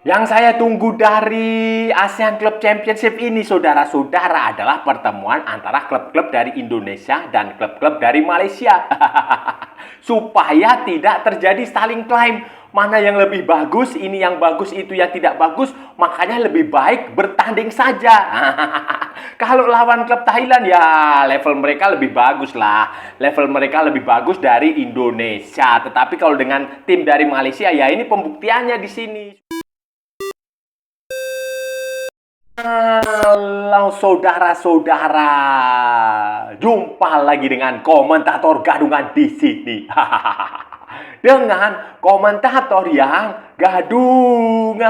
Yang saya tunggu dari ASEAN Club Championship ini, saudara-saudara, adalah pertemuan antara klub-klub dari Indonesia dan klub-klub dari Malaysia. Supaya tidak terjadi saling klaim. Mana yang lebih bagus, ini yang bagus, itu yang tidak bagus. Makanya lebih baik bertanding saja. Kalau lawan klub Thailand, ya level mereka lebih bagus lah. Level mereka lebih bagus dari Indonesia. Tetapi kalau dengan tim dari Malaysia, ya ini pembuktiannya di sini. Halo saudara-saudara, jumpa lagi dengan komentator gadungan di sini. Dengan komentator yang gadungan.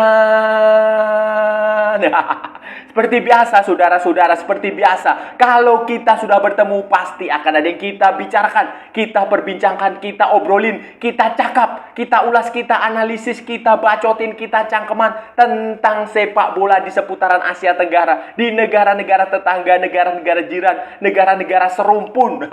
Seperti biasa, saudara-saudara, seperti biasa. Kalau kita sudah bertemu, pasti akan ada yang kita bicarakan, kita perbincangkan, kita obrolin, kita cakap, kita ulas, kita analisis, kita bacotin, kita cangkeman tentang sepak bola di seputaran Asia Tenggara, di negara-negara tetangga, negara-negara jiran, negara-negara serumpun.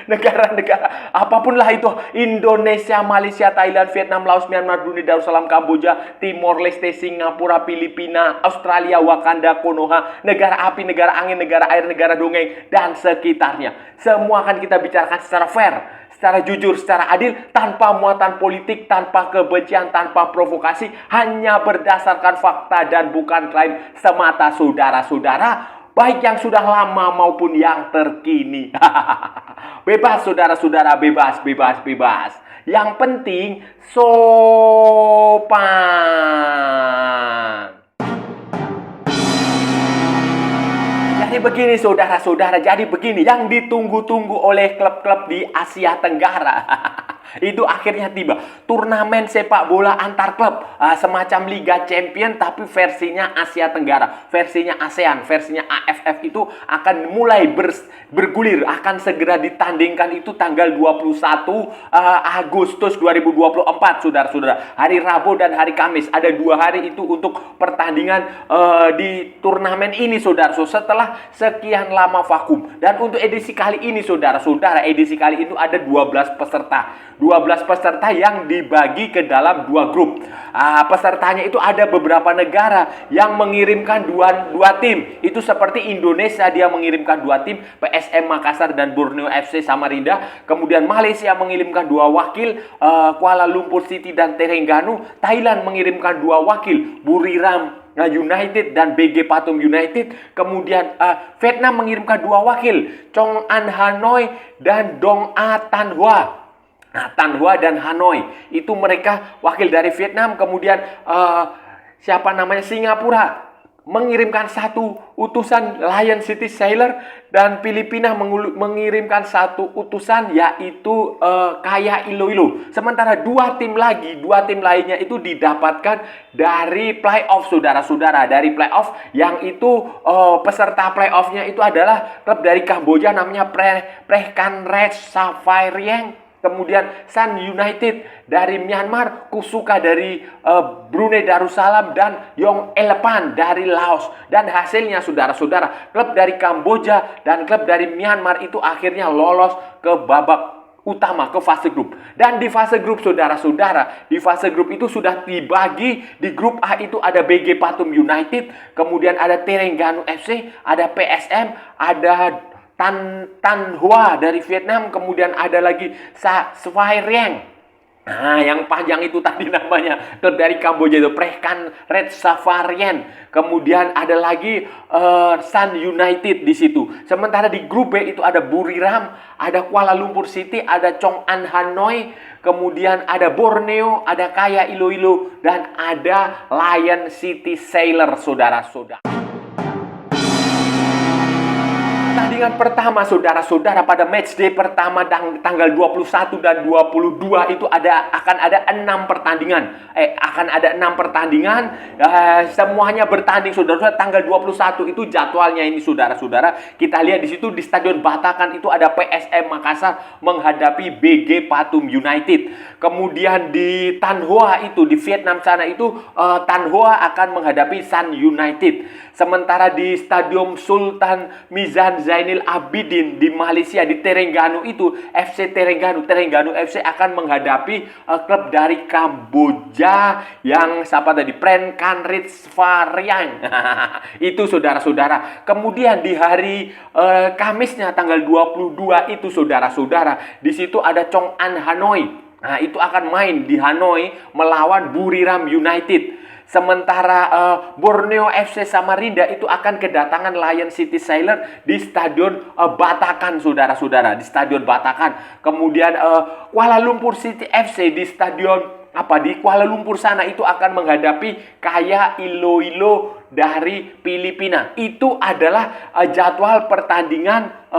Negara-negara apapun lah itu, Indonesia, Malaysia, Thailand, Vietnam, Laos, Myanmar, Brunei Darussalam, Kamboja, Timor Leste, Singapura, Filipina, Australia, Wakanda, Konoha, negara api, negara angin, negara air, negara dongeng, dan sekitarnya. Semua akan kita bicarakan secara fair, secara jujur, secara adil, tanpa muatan politik, tanpa kebencian, tanpa provokasi, hanya berdasarkan fakta dan bukan klaim semata, saudara-saudara, baik yang sudah lama maupun yang terkini. Bebas, saudara-saudara, bebas, bebas, bebas. Yang penting sopan. Jadi begini, saudara-saudara, jadi begini, yang ditunggu-tunggu oleh klub-klub di Asia Tenggara. Itu akhirnya tiba. Turnamen sepak bola antar klub, semacam Liga Champion tapi versinya Asia Tenggara, versinya ASEAN, versinya AFF itu akan mulai bergulir, akan segera ditandingkan itu tanggal 21 Agustus 2024, saudara-saudara. Hari Rabu dan hari Kamis, ada 2 hari itu untuk pertandingan di turnamen ini, saudara. So, setelah sekian lama vakum. Dan untuk edisi kali ini, saudara-saudara, edisi kali itu ada 12 peserta. 12 peserta yang dibagi ke dalam 2 grup. Pesertanya itu ada beberapa negara yang mengirimkan dua tim. Itu seperti Indonesia, dia mengirimkan 2 tim, PSM Makassar dan Borneo FC Samarinda. Kemudian Malaysia mengirimkan 2 wakil, Kuala Lumpur City dan Terengganu. Thailand mengirimkan 2 wakil, Buriram United dan BG Pathum United. Kemudian Vietnam mengirimkan 2 wakil, Chong An Hanoi dan Dong A Tan Hoa. Nah, Tan Hoa dan Hanoi itu mereka wakil dari Vietnam. Kemudian siapa namanya, Singapura mengirimkan 1 utusan, Lion City Sailor, dan Filipina mengirimkan 1 utusan, yaitu Kaya Iloilo. Sementara 2 tim lainnya itu didapatkan dari playoff, saudara-saudara, dari playoff, yang itu peserta playoffnya itu adalah klub dari Kamboja namanya Prehkan Red Safarieng. Kemudian Sun United dari Myanmar, Kusuka dari Brunei Darussalam, dan Yong Elephant dari Laos. Dan hasilnya, saudara-saudara, klub dari Kamboja dan klub dari Myanmar itu akhirnya lolos ke babak utama, ke fase grup. Dan di fase grup, saudara-saudara, di fase grup itu sudah dibagi. Di grup A itu ada BG Pathum United, kemudian ada Terengganu FC, ada PSM, ada Tan Hoa dari Vietnam, kemudian ada lagi Svay Rieng. Nah, yang panjang itu tadi namanya, klub dari Kamboja itu Prehkan Red Safarian. Kemudian ada lagi Sun United di situ. Sementara di grup B itu ada Buriram, ada Kuala Lumpur City, ada Chong An Hanoi, kemudian ada Borneo, ada Kaya Iloilo, dan ada Lion City Sailor, saudara-saudara. Pertandingan pertama, saudara-saudara, pada matchday pertama tanggal 21 dan 22 itu akan ada 6 pertandingan. Semuanya bertanding, saudara-saudara. Tanggal 21 itu jadwalnya ini, saudara-saudara. Kita lihat di situ di Stadion Batakan itu ada PSM Makassar menghadapi BG Pathum United. Kemudian di Tan Hoa itu di Vietnam sana itu Tan Hoa akan menghadapi Sun United. Sementara di Stadion Sultan Mizan Zainil Abidin di Malaysia, di Terengganu itu, FC Terengganu FC akan menghadapi klub dari Kamboja yang siapa tadi? Prakanritsvariang. Itu saudara-saudara. Kemudian di hari Kamisnya tanggal 22 itu saudara-saudara, di situ ada Chong An Hanoi. Nah, itu akan main di Hanoi melawan Buriram United. Sementara Borneo FC Samarinda itu akan kedatangan Lion City Sailor di Stadion Batakan, saudara-saudara, di Stadion Batakan. Kemudian Kuala Lumpur City FC di Stadion di Kuala Lumpur sana itu akan menghadapi Kaya Iloilo dari Filipina. Itu adalah jadwal pertandingan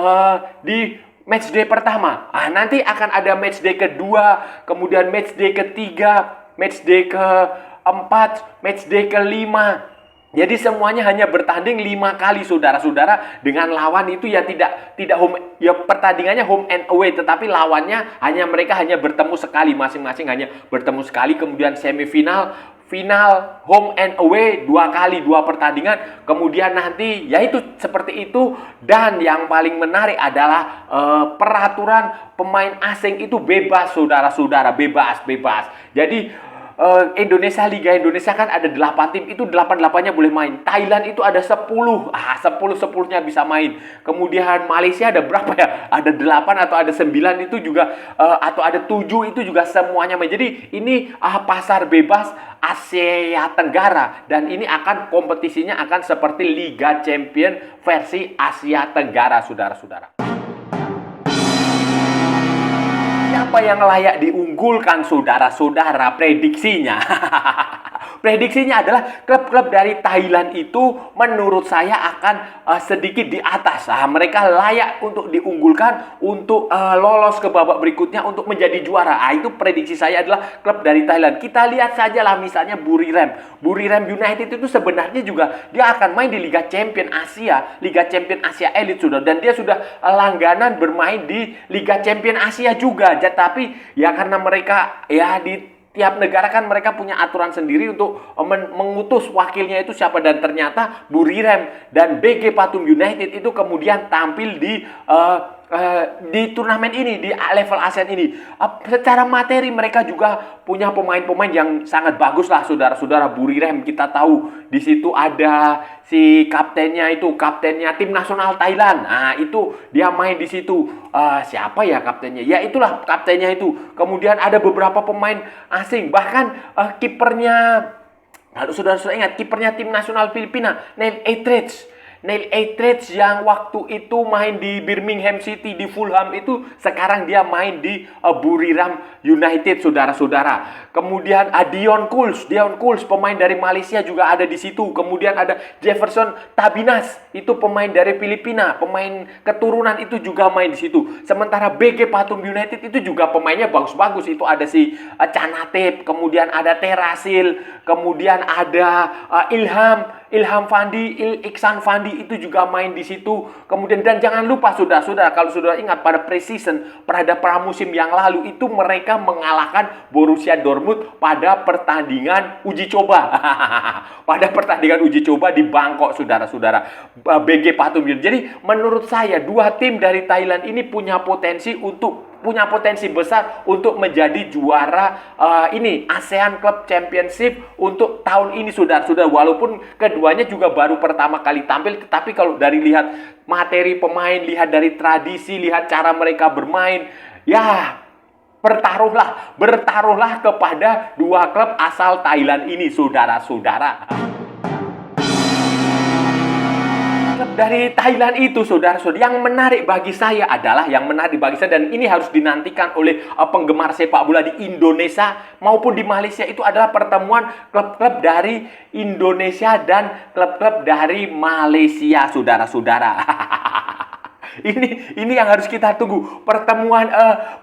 di matchday pertama. Nanti akan ada matchday kedua, kemudian matchday ketiga, matchday keempat, matchday kelima. Jadi semuanya hanya bertanding 5 kali, saudara-saudara, dengan lawan itu ya tidak home, ya pertandingannya home and away, tetapi lawannya mereka hanya bertemu sekali, masing-masing hanya bertemu sekali. Kemudian semifinal, final, home and away 2 kali, 2 pertandingan. Kemudian nanti yaitu seperti itu. Dan yang paling menarik adalah peraturan pemain asing itu bebas, saudara-saudara, bebas. Jadi Liga Indonesia kan ada 8 tim, itu 8-8-nya boleh main. Thailand itu ada 10. 10-10-nya bisa main. Kemudian Malaysia ada berapa ya? Ada 8 atau ada 9 itu juga atau ada 7 itu juga semuanya main. Jadi ini pasar bebas Asia Tenggara, dan ini akan kompetisinya akan seperti Liga Champion versi Asia Tenggara, saudara-saudara. Siapa yang layak diunggulkan, saudara-saudara? Prediksinya. Prediksinya adalah klub-klub dari Thailand itu menurut saya akan sedikit di atas. Mereka layak untuk diunggulkan untuk lolos ke babak berikutnya untuk menjadi juara. Itu prediksi saya adalah klub dari Thailand. Kita lihat sajalah misalnya Buriram United itu sebenarnya juga dia akan main di Liga Champion Asia, Liga Champion Asia Elite, sudah, dan dia sudah langganan bermain di Liga Champion Asia juga. Tapi ya karena mereka ya di tiap negara kan mereka punya aturan sendiri untuk mengutus wakilnya itu siapa, dan ternyata Buriram dan BG Pathum United itu kemudian tampil di turnamen ini, di level ASEAN ini. Secara materi mereka juga punya pemain-pemain yang sangat bagus lah, saudara-saudara. Buriram kita tahu di situ ada si kaptennya tim nasional Thailand. Itu dia main di situ. Siapa ya kaptennya? Ya itulah kaptennya itu. Kemudian ada beberapa pemain asing, bahkan kipernya, kalau saudara-saudara ingat, kipernya tim nasional Filipina, Neil Eitridge yang waktu itu main di Birmingham City, di Fulham itu, sekarang dia main di Buriram United, saudara-saudara. Kemudian Dion Kuls, pemain dari Malaysia juga ada di situ. Kemudian ada Jefferson Tabinas, itu pemain dari Filipina, pemain keturunan itu juga main di situ. Sementara BG Pathum United itu juga pemainnya bagus-bagus. Itu ada si Canatip, kemudian ada Terasil, kemudian ada Ilham Fandi, Iksan Fandi itu juga main di situ. Kemudian, dan jangan lupa saudara-saudara, kalau saudara ingat pada pre-season, pada pramusim yang lalu itu mereka mengalahkan Borussia Dortmund pada pertandingan uji coba. Pada pertandingan uji coba di Bangkok, saudara-saudara. BG Pathum. Jadi menurut saya 2 tim dari Thailand ini punya potensi besar untuk menjadi juara ASEAN Club Championship untuk tahun ini, saudara-saudara. Walaupun keduanya juga baru pertama kali tampil, tetapi kalau dari lihat materi pemain, lihat dari tradisi, lihat cara mereka bermain, ya bertaruhlah kepada 2 klub asal Thailand ini, saudara-saudara. Dari Thailand itu, saudara-saudara, yang menarik bagi saya dan ini harus dinantikan oleh penggemar sepak bola di Indonesia maupun di Malaysia, itu adalah pertemuan klub-klub dari Indonesia dan klub-klub dari Malaysia, saudara-saudara. Ini yang harus kita tunggu. Pertemuan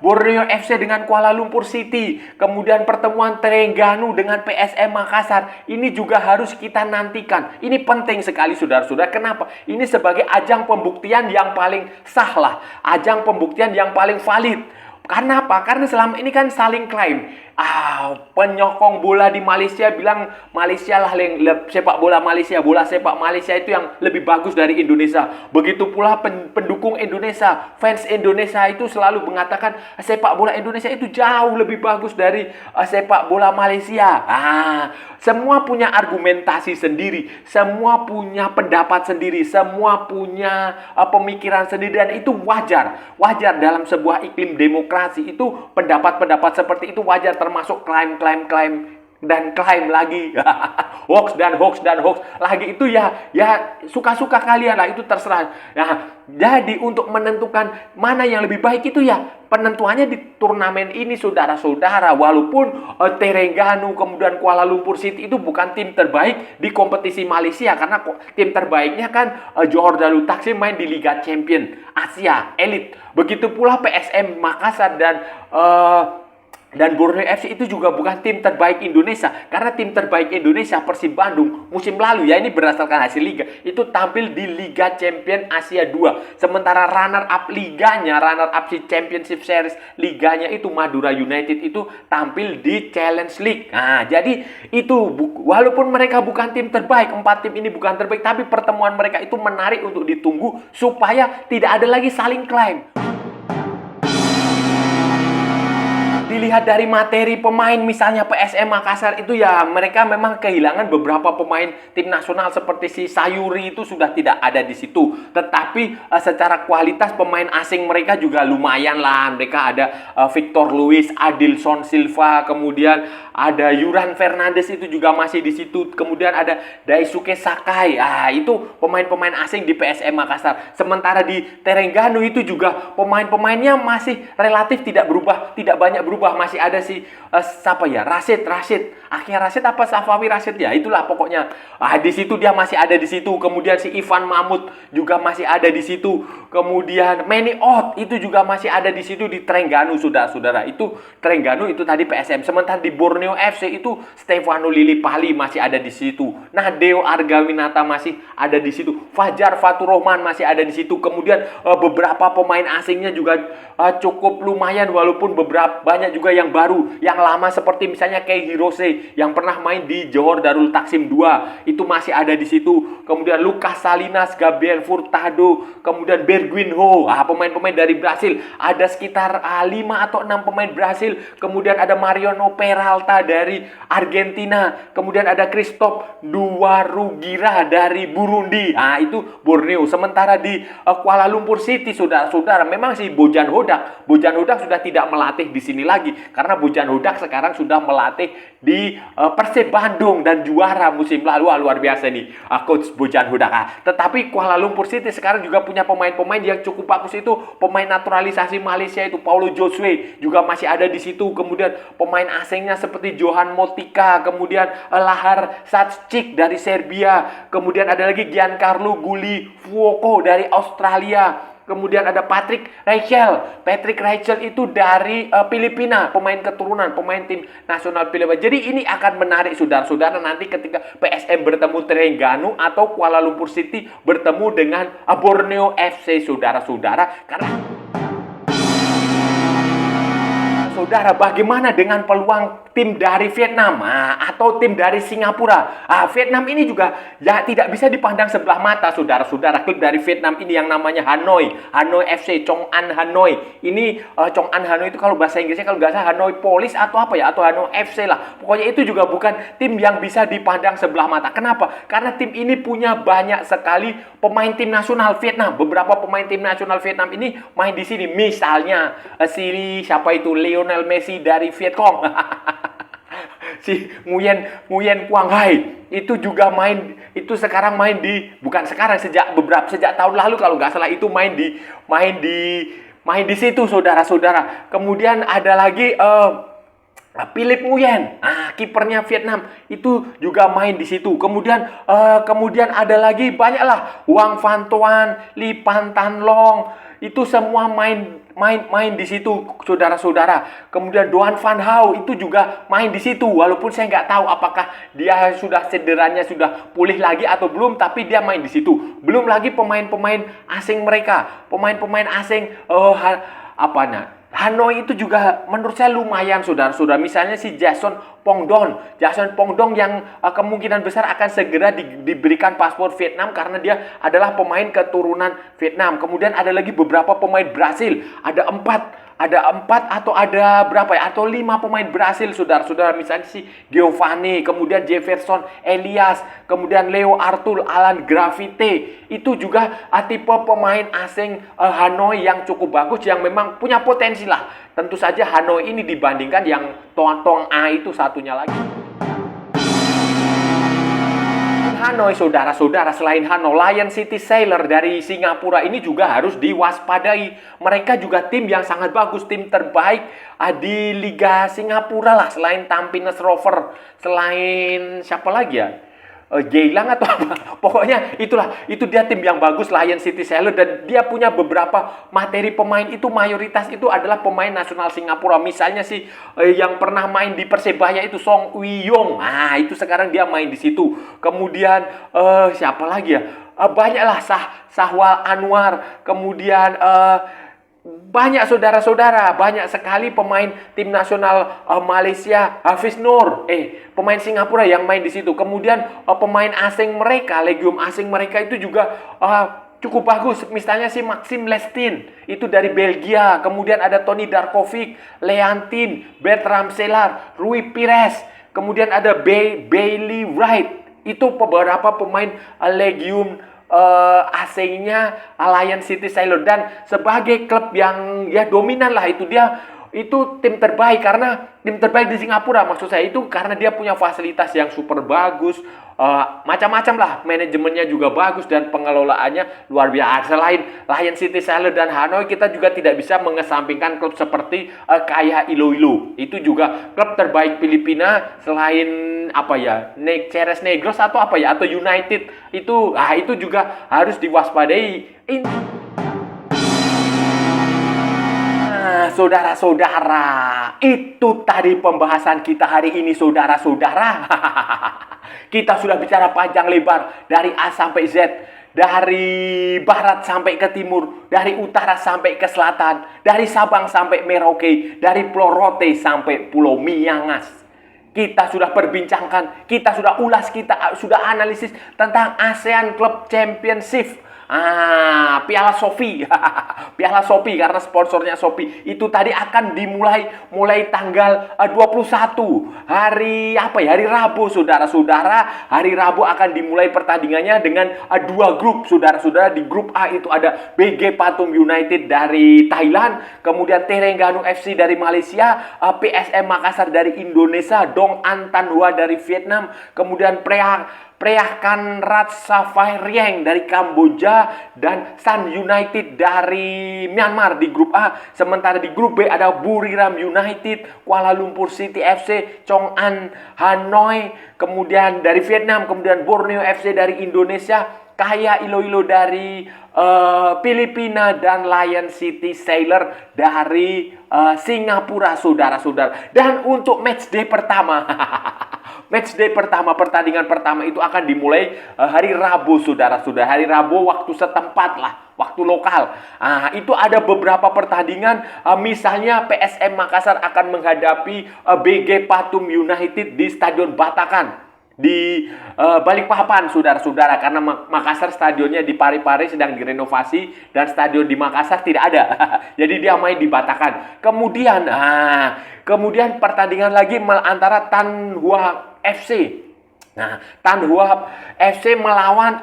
Borneo FC dengan Kuala Lumpur City, kemudian pertemuan Terengganu dengan PSM Makassar. Ini juga harus kita nantikan. Ini penting sekali, saudara-saudara. Kenapa? Ini sebagai ajang pembuktian yang paling sah lah, ajang pembuktian yang paling valid Karena apa? Karena selama ini kan saling klaim. Penyokong bola di Malaysia bilang Malaysia lah sepak bola Malaysia, bola sepak Malaysia itu yang lebih bagus dari Indonesia. Begitu pula pendukung Indonesia, fans Indonesia itu selalu mengatakan sepak bola Indonesia itu jauh lebih bagus dari sepak bola Malaysia. Semua punya argumentasi sendiri, semua punya pendapat sendiri, semua punya pemikiran sendiri, dan itu wajar. Wajar dalam sebuah iklim demokrasi itu pendapat-pendapat seperti itu wajar, termasuk klaim dan klaim lagi. Hoax dan hoax lagi, itu ya suka-suka kalian lah, itu terserah. Jadi untuk menentukan mana yang lebih baik itu ya penentuannya di turnamen ini, saudara-saudara. Walaupun Terengganu kemudian Kuala Lumpur City itu bukan tim terbaik di kompetisi Malaysia, karena tim terbaiknya kan Johor Darul Taksim main di Liga Champion Asia Elite. Begitu pula PSM Makassar dan Borneo FC itu juga bukan tim terbaik Indonesia, karena tim terbaik Indonesia Persib Bandung musim lalu, ya ini berdasarkan hasil liga, itu tampil di Liga Champion Asia 2. Sementara runner up si Championship Series liganya itu Madura United itu tampil di Challenge League. Jadi itu walaupun mereka bukan tim terbaik, 4 tim ini bukan terbaik, tapi pertemuan mereka itu menarik untuk ditunggu supaya tidak ada lagi saling klaim. Dilihat dari materi pemain, misalnya PSM Makassar itu ya mereka memang kehilangan beberapa pemain tim nasional seperti si Sayuri itu sudah tidak ada di situ. Tetapi secara kualitas pemain asing mereka juga lumayan lah. Mereka ada Victor Luis, Adilson Silva, kemudian ada Yuran Fernandes itu juga masih di situ. Kemudian ada Daisuke Sakai. Itu pemain-pemain asing di PSM Makassar. Sementara di Terengganu itu juga pemain-pemainnya masih relatif tidak banyak berubah. Masih ada si Rashid. Akhirnya Rashid apa Safawi Rashid ya, itulah pokoknya. Di situ dia masih ada di situ. Kemudian si Ivan Mahmud juga masih ada di situ. Kemudian Manny Ott itu juga masih ada di situ di Terengganu, saudara-saudara. Itu Terengganu itu tadi PSM. Sementara di Borneo FC itu Stefano Lillipali masih ada di situ. Deo Argawinata masih ada di situ. Fajar Fatur Rahman masih ada di situ. Kemudian beberapa pemain asingnya juga cukup lumayan, walaupun banyak juga yang baru, yang lama seperti misalnya Kei Hirose yang pernah main di Johor Darul Taksim 2 itu masih ada di situ. Kemudian Lucas Salinas, Gabriel Furtado, kemudian Bergwijn Ho, pemain-pemain dari Brasil. Ada sekitar 5 atau 6 pemain Brasil. Kemudian ada Mariano Peralta dari Argentina. Kemudian ada Christophe Duwarugira dari Burundi. Itu Borneo. Sementara di Kuala Lumpur City, saudara-saudara, memang si Bojan Hodak sudah tidak melatih di sini lagi, karena Bojan Hodak sekarang sudah melatih di Persib Bandung dan juara musim lalu. Luar biasa nih coach Bojan Hodak. Tetapi Kuala Lumpur City sekarang juga punya pemain-pemain yang cukup bagus, itu pemain naturalisasi Malaysia itu Paulo Josue juga masih ada di situ. Kemudian pemain asingnya seperti Johan Motika, kemudian Lahar Satsik dari Serbia, kemudian ada lagi Giancarlo Guli Fuoco dari Australia. Kemudian ada Patrick Rachel itu dari Filipina, pemain keturunan, pemain tim nasional Filipina. Jadi ini akan menarik, saudara-saudara, nanti ketika PSM bertemu Terengganu atau Kuala Lumpur City bertemu dengan Borneo FC, saudara-saudara. Karena saudara, bagaimana dengan peluang tim dari Vietnam atau tim dari Singapura? Vietnam ini juga ya tidak bisa dipandang sebelah mata, saudara-saudara. Klub dari Vietnam ini yang namanya Hanoi FC, Chong An Hanoi. Ini Chong An Hanoi itu kalau bahasa Inggrisnya kalau nggak salah Hanoi Police atau apa ya, atau Hanoi FC lah. Pokoknya itu juga bukan tim yang bisa dipandang sebelah mata. Kenapa? Karena tim ini punya banyak sekali pemain tim nasional Vietnam. Beberapa pemain tim nasional Vietnam ini main di sini. Misalnya siapa itu, Lionel Messi dari Vietcong. Si Nguyen Quang Hai itu juga main, itu sekarang main di, bukan sekarang, sejak tahun lalu kalau nggak salah, itu main di situ, saudara-saudara. Kemudian ada lagi Philip Nguyen, kipernya Vietnam itu juga main di situ. Kemudian ada lagi banyaklah, Wang Van Toan, Lee Pan Tan Long, itu semua main di situ, saudara-saudara. Kemudian Doan Van Hau itu juga main di situ, walaupun saya nggak tahu apakah dia cederanya sudah pulih lagi atau belum, tapi dia main di situ. Belum lagi pemain-pemain asing mereka, pemain-pemain asing Hanoi itu juga menurut saya lumayan, saudara-saudara. Misalnya si Jason Pongdong. Jason Pongdong yang kemungkinan besar akan segera diberikan paspor Vietnam karena dia adalah pemain keturunan Vietnam. Kemudian ada lagi beberapa pemain Brasil. Ada empat atau ada berapa ya? Atau 5 pemain Brasil, saudara-saudara. Misalnya si Giovanni, kemudian Jefferson Elias, kemudian Leo Arthur, Alan Gravite. Itu juga tipe pemain asing Hanoi yang cukup bagus, yang memang punya potensi lah. Tentu saja Hanoi ini dibandingkan yang Tong A itu satunya lagi. Hanoi, saudara-saudara, selain Hanoi, Lion City Sailor dari Singapura ini juga harus diwaspadai. Mereka juga tim yang sangat bagus, tim terbaik di Liga Singapura lah, selain Tampines Rover, selain siapa lagi ya? Geylang atau apa? Pokoknya itu dia tim yang bagus, Lion City Sailor, dan dia punya beberapa materi pemain itu mayoritas itu adalah pemain nasional Singapura. Misalnya si yang pernah main di Persebaya itu Song Ui Yong. Nah, itu sekarang dia main di situ. Kemudian siapa lagi ya? Banyaklah Sahwal Anwar. Kemudian banyak, saudara-saudara, banyak sekali pemain tim nasional Malaysia, Hafiz Nur, pemain Singapura yang main di situ. Kemudian pemain asing mereka, legium asing mereka itu juga cukup bagus. Misalnya si Maxim Lestin, itu dari Belgia. Kemudian ada Tony Darkovic, Leantin, Bertram Selar, Rui Pires. Kemudian ada Bailey Wright. Itu beberapa pemain legium asingnya Lion City Sailor, dan sebagai klub yang ya dominan lah, itu tim terbaik, karena tim terbaik di Singapura maksud saya itu karena dia punya fasilitas yang super bagus, macam-macam lah, manajemennya juga bagus dan pengelolaannya luar biasa. Selain Lion City Sailor dan Hanoi, kita juga tidak bisa mengesampingkan klub seperti KAIA Iloilo. Itu juga klub terbaik Filipina selain apa ya, Ceres Negros atau apa ya, atau United. Itu juga harus diwaspadai. Saudara-saudara, itu tadi pembahasan kita hari ini, saudara-saudara. Kita sudah bicara panjang lebar dari A sampai Z, dari barat sampai ke timur, dari utara sampai ke selatan, dari Sabang sampai Merauke, dari Pulau Rote sampai Pulau Miangas. Kita sudah perbincangkan, kita sudah ulas, kita sudah analisis tentang ASEAN Club Championship. Piala Shopee. Piala Shopee karena sponsornya Shopee. Itu tadi akan mulai tanggal 21 hari apa ya? Hari Rabu, saudara-saudara. Hari Rabu akan dimulai pertandingannya dengan 2 grup, saudara-saudara. Di grup A itu ada BG Pathum United dari Thailand, kemudian Terengganu FC dari Malaysia, PSM Makassar dari Indonesia, Dong An Thanh Hoa dari Vietnam, kemudian Preahkan Ratchaphaireang dari Kamboja, dan Sun United dari Myanmar di grup A. Sementara di grup B ada Buriram United, Kuala Lumpur City FC, Chong An Hanoi, kemudian dari Vietnam, kemudian Borneo FC dari Indonesia, KAIA Iloilo dari Filipina, dan Lion City Sailor dari Singapura, saudara-saudara. Dan untuk matchday pertama matchday pertama, pertandingan pertama itu akan dimulai hari Rabu, saudara-saudara. Hari Rabu waktu setempat lah, waktu lokal. Itu ada beberapa pertandingan, misalnya PSM Makassar akan menghadapi BG Pathum United di Stadion Batakan di Balikpapan, saudara-saudara, karena Makassar stadionnya di Parepare sedang direnovasi dan stadion di Makassar tidak ada. Jadi dia main di Batakan. Kemudian pertandingan lagi antara Thanh Hoa FC. Thanh Hoa FC melawan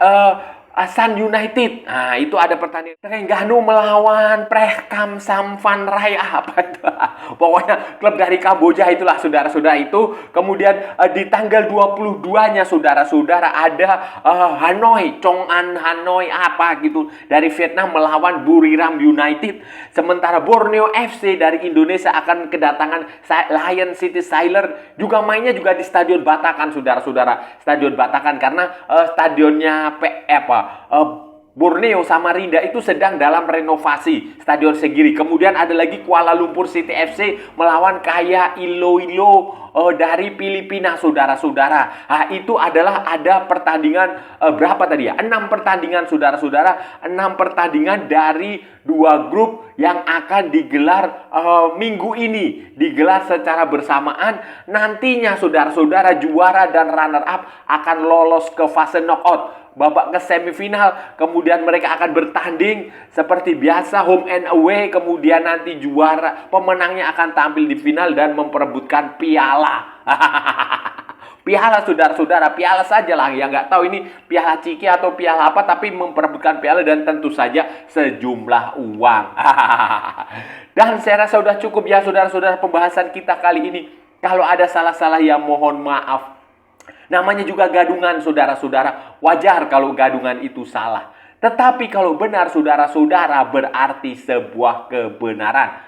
Sun United. Itu ada pertandingan. Terengganu melawan Preahkam Sampan Raya, apa itu? Pokoknya klub dari Kamboja itulah, saudara-saudara itu. Kemudian di tanggal 22-nya, saudara-saudara, ada Hanoi, Chong An Hanoi apa gitu dari Vietnam melawan Buriram United. Sementara Borneo FC dari Indonesia akan kedatangan Lion City Sailor, juga mainnya juga di Stadion Batakan, saudara-saudara. Stadion Batakan karena stadionnya Borneo Samarinda itu sedang dalam renovasi Stadion Segiri. Kemudian ada lagi Kuala Lumpur City FC melawan KAIA Iloilo dari Filipina, saudara-saudara. Itu adalah ada pertandingan berapa tadi ya? 6 pertandingan, saudara-saudara. 6 pertandingan dari 2 grup yang akan digelar minggu ini. Digelar secara bersamaan. Nantinya, saudara-saudara, juara dan runner-up akan lolos ke fase knockout, babak ke semifinal. Kemudian mereka akan bertanding seperti biasa, home and away. Kemudian nanti juara, pemenangnya akan tampil di final dan memperebutkan piala. Piala, saudara-saudara, piala saja lah. Yang nggak tahu ini piala ciki atau piala apa, tapi memperebutkan piala dan tentu saja sejumlah uang. Dan saya rasa sudah cukup ya, saudara-saudara, pembahasan kita kali ini. Kalau ada salah-salah ya mohon maaf. Namanya juga gadungan, saudara-saudara. Wajar kalau gadungan itu salah. Tetapi kalau benar, saudara-saudara, berarti sebuah kebenaran.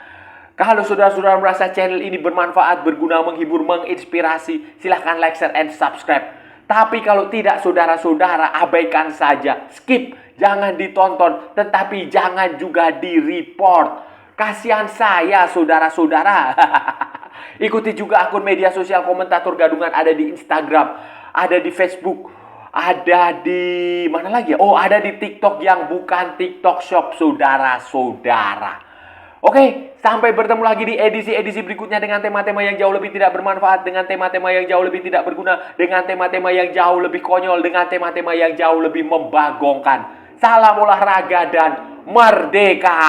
Kalau saudara-saudara merasa channel ini bermanfaat, berguna, menghibur, menginspirasi, silahkan like, share, and subscribe. Tapi kalau tidak, saudara-saudara, abaikan saja. Skip, jangan ditonton, tetapi jangan juga di-report. Kasihan saya, saudara-saudara. Ikuti juga akun media sosial Komentator Gadungan, ada di Instagram, ada di Facebook, ada di mana lagi ya? Oh, ada di TikTok yang bukan TikTok Shop, saudara-saudara. Oke, sampai bertemu lagi di edisi-edisi berikutnya dengan tema-tema yang jauh lebih tidak bermanfaat, dengan tema-tema yang jauh lebih tidak berguna, dengan tema-tema yang jauh lebih konyol, dengan tema-tema yang jauh lebih membagongkan. Salam olahraga dan merdeka!